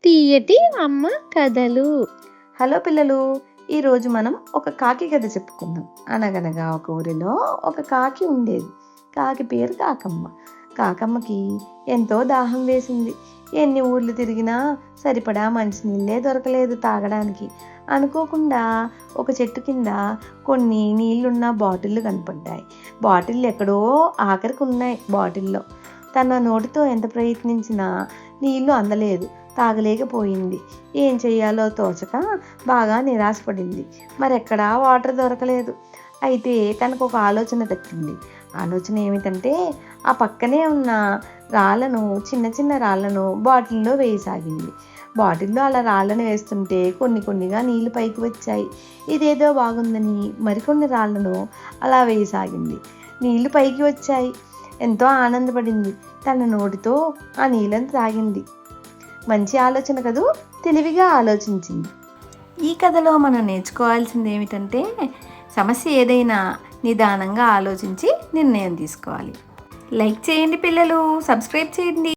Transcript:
తీయటి అమ్మ కథలు. హలో పిల్లలు, ఈరోజు మనం ఒక కాకి కథ చెప్పుకుందాం. అనగనగా ఒక ఊరిలో ఒక కాకి ఉండేది. కాకి పేరు కాకమ్మ. కాకమ్మకి ఎంతో దాహం వేసింది. ఎన్ని ఊర్లు తిరిగినా సరిపడా మంచినీళ్ళే దొరకలేదు తాగడానికి. అనుకోకుండా ఒక చెట్టు కింద కొన్ని నీళ్లున్న బాటిళ్ళు కనపడ్డాయి. బాటిళ్ళు ఎక్కడో ఆఖరికి ఉన్నాయి. బాటిల్లో తన నోటితో ఎంత ప్రయత్నించినా నీళ్లు అందలేదు, తాగలేకపోయింది. ఏం చెయ్యాలో తోచక బాగా నిరాశపడింది. మరెక్కడా వాటర్ దొరకలేదు. అయితే తనకు ఒక ఆలోచన తట్టింది. ఆలోచన ఏమిటంటే ఆ పక్కనే ఉన్న రాళ్ళను, చిన్న చిన్న రాళ్ళను బాటిల్లో వేయసాగింది. బాటిల్లో అలా రాళ్ళను వేస్తుంటే కొన్ని కొన్నిగా నీళ్లు పైకి వచ్చాయి. ఇదేదో బాగుందని మరికొన్ని రాళ్ళను అలా వేయసాగింది. నీళ్లు పైకి వచ్చాయి. ఎంతో ఆనందపడింది. తన నోటితో ఆ నీళ్ళను తాగింది. మంచి ఆలోచన కదూ, తెలివిగా ఆలోచించింది. ఈ కథలో మనం నేర్చుకోవాల్సింది ఏమిటంటే సమస్య ఏదైనా నిదానంగా ఆలోచించి నిర్ణయం తీసుకోవాలి. లైక్ చేయండి పిల్లలు, సబ్స్క్రైబ్ చేయండి.